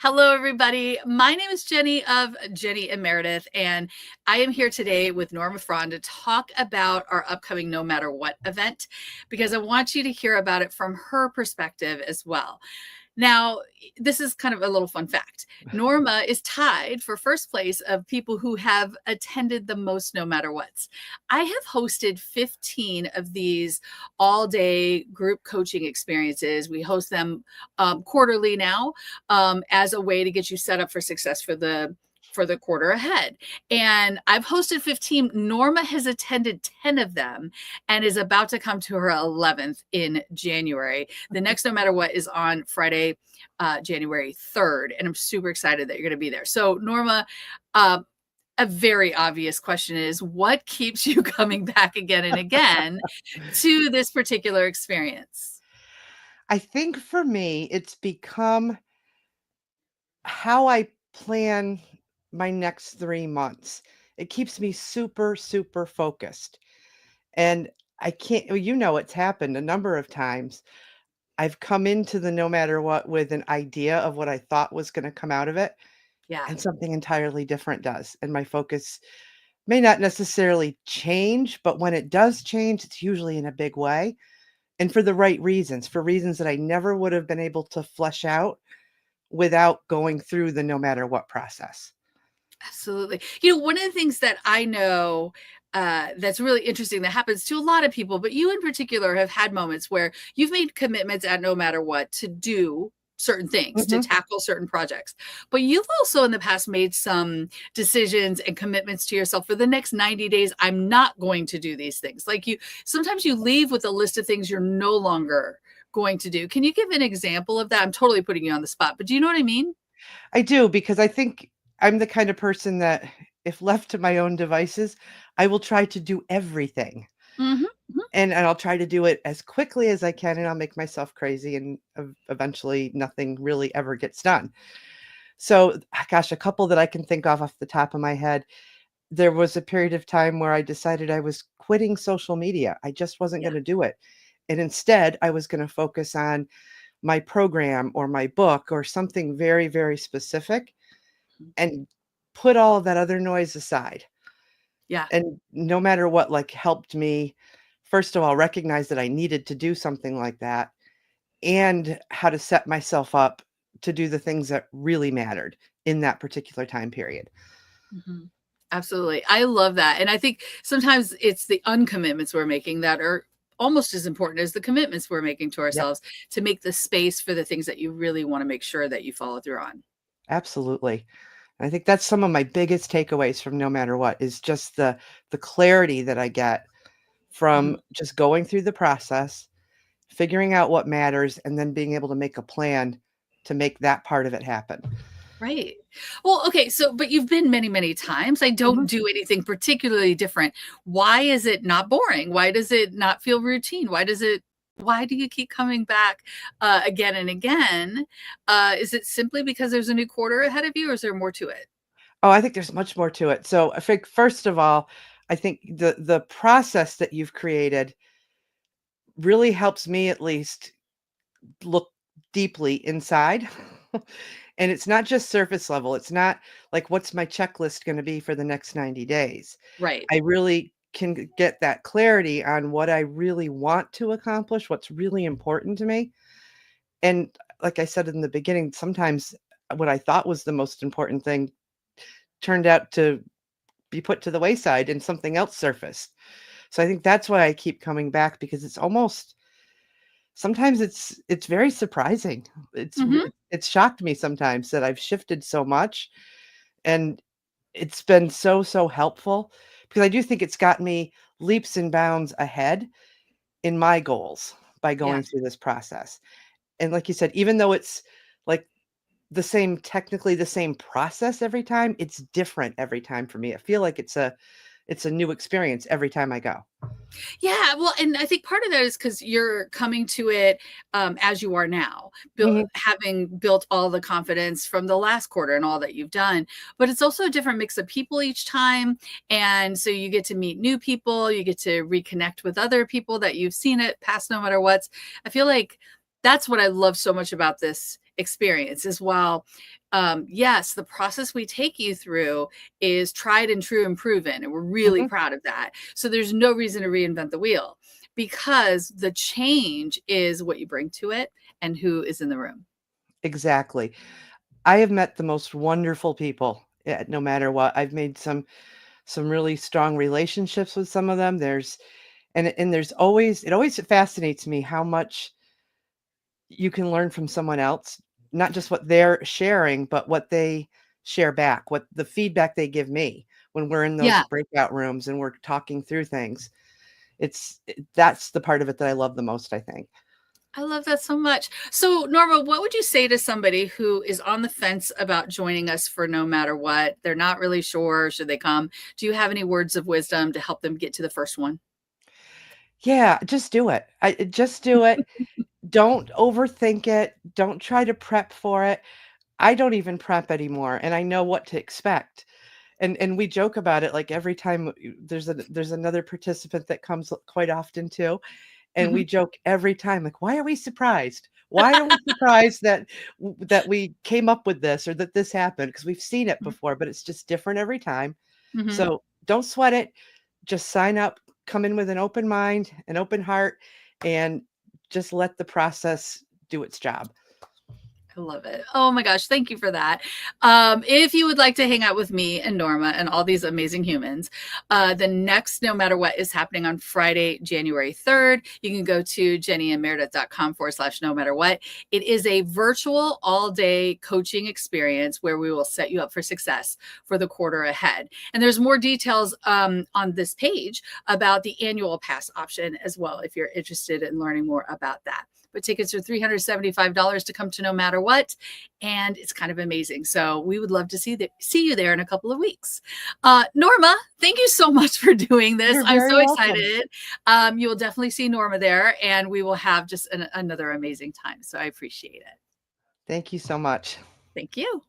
Hello, everybody. My name is Jenny of Jenny and Meredith, and I am here today with Norma to talk about our upcoming No Matter What event because I want you to hear about it from her perspective as well. Now, this is kind of a little fun fact. Norma is tied for first place of people who have attended the most No Matter What's. I have hosted 15 of these all day group coaching experiences. We host them quarterly now as a way to get you set up for success for the quarter ahead. And I've hosted 15. Norma has attended 10 of them and is about to come to her 11th in January. The next No Matter What is on Friday, January 3rd. And I'm super excited that you're going to be there. So Norma, a very obvious question is, what keeps you coming back again and again to this particular experience? I think for me, it's become how I plan my next 3 months. It keeps me super, super focused. And I can't, well, it's happened a number of times. I've come into the no matter what with an idea of what I thought was going to come out of it, Yeah. and something entirely different does. And my focus may not necessarily change, but when it does change, it's usually in a big way and for the right reasons, for reasons that I never would have been able to flesh out without going through the no matter what process. Absolutely. You know, one of the things that I know that's really interesting that happens to a lot of people, but you in particular have had moments where you've made commitments at no matter what to do certain things, to Mhm. tackle certain projects. But you've also in the past made some decisions and commitments to yourself for the next 90 days. I'm not going to do these things. Like sometimes you leave with a list of things you're no longer going to do. Can you give an example of that? I'm totally putting you on the spot, but do you know what I mean? I do, because I think I'm the kind of person that if left to my own devices, I will try to do everything. Hmm. Hmm. And I'll try to do it as quickly as I can, and I'll make myself crazy, and eventually nothing really ever gets done. So, gosh, a couple that I can think of off the top of my head. There was a period of time where I decided I was quitting social media. I just wasn't Yeah. going to do it. And instead, I was going to focus on my program or my book or something very, very specific, and put all of that other noise aside. Yeah. And no matter what, like, helped me, first of all, recognize that I needed to do something like that, and how to set myself up to do the things that really mattered in that particular time period. Mhm. Absolutely. I love that. And I think sometimes it's the uncommitments we're making that are almost as important as the commitments we're making to Yep, ourselves to make the space for the things that you really want to make sure that you follow through on. absolutely. I think that's some of my biggest takeaways from no matter what, is just the clarity that I get Mhm. from just going through the process, figuring out what matters, and then being able to make a plan to make that part of it happen. Right. Well, okay. So, but you've been many, many times. I don't Mhm. do anything particularly different. Why is it not boring? Why does it not feel routine? Why do you keep coming back again and again? Is it simply because there's a new quarter ahead of you or is there more to it? Oh, I think there's much more to it. So I think first of all, I think the process that you've created really helps me at least look deeply inside. And it's not just surface level. It's not like, what's my checklist going to be for the next 90 days? Right. I really can get that clarity on what I really want to accomplish, what's really important to me. And like I said in the beginning, sometimes what I thought was the most important thing turned out to be put to the wayside and something else surfaced. So I think that's why I keep coming back, because it's almost, sometimes it's very surprising. Hmm. It's shocked me sometimes that I've shifted so much, and it's been so, so helpful, because I do think it's got me leaps and bounds ahead in my goals by Yeah. going through this process. And like you said, even though it's like technically the same process every time, it's different every time for me. I feel like it's a new experience every time I go. Yeah, well, and I think part of that is because you're coming to it, as you are now, Mhm. having built all the confidence from the last quarter and all that you've done, but it's also a different mix of people each time, and so you get to meet new people, you get to reconnect with other people that you've seen it past no matter what. I feel like that's what I love so much about this experience is while yes, the process we take you through is tried and true and proven, and we're really Mhm. proud of that. So there's no reason to reinvent the wheel because the change is what you bring to it and who is in the room. Exactly. I have met the most wonderful people, no matter what. I've made some really strong relationships with some of them. And there's always it always fascinates me how much you can learn from someone else, not just what they're sharing, but what they share back, what the feedback they give me when we're in those Yeah, breakout rooms and we're talking through things. That's the part of it that I love the most, I think. I love that so much. So, Norma, what would you say to somebody who is on the fence about joining us for no matter what? They're not really sure. Should they come? Do you have any words of wisdom to help them get to the first one? Yeah, just do it. Just do it. Don't overthink it. Don't try to prep for it. I don't even prep anymore, and I know what to expect. And we joke about it, like, every time there's another participant that comes quite often too, and we Mhm. joke every time, like, "Why are we surprised? Why are we surprised that we came up with this or that this happened? Because 'Cause we've seen it Mhm. before, but it's just different every time. Mhm. So, don't sweat it. Just sign up, come in with an open mind, an open heart, and just let the process do its job." I love it. Oh my gosh, thank you for that. If you would like to hang out with me and Norma and all these amazing humans, the next No Matter What is happening on Friday, January 3rd. You can go to jennyandmeredith.com/, no matter what. It is a virtual all day coaching experience where we will set you up for success for the quarter ahead. And there's more details on this page about the annual pass option as well, if you're interested in learning more about that. But tickets are $375 to come to No Matter What, and it's kind of amazing. So we would love to see you there in a couple of weeks. Norma, thank you so much for doing this. You're I'm very so welcome. excited. You will definitely see Norma there, and we will have just another amazing time. So I appreciate it. Thank you so much. Thank you.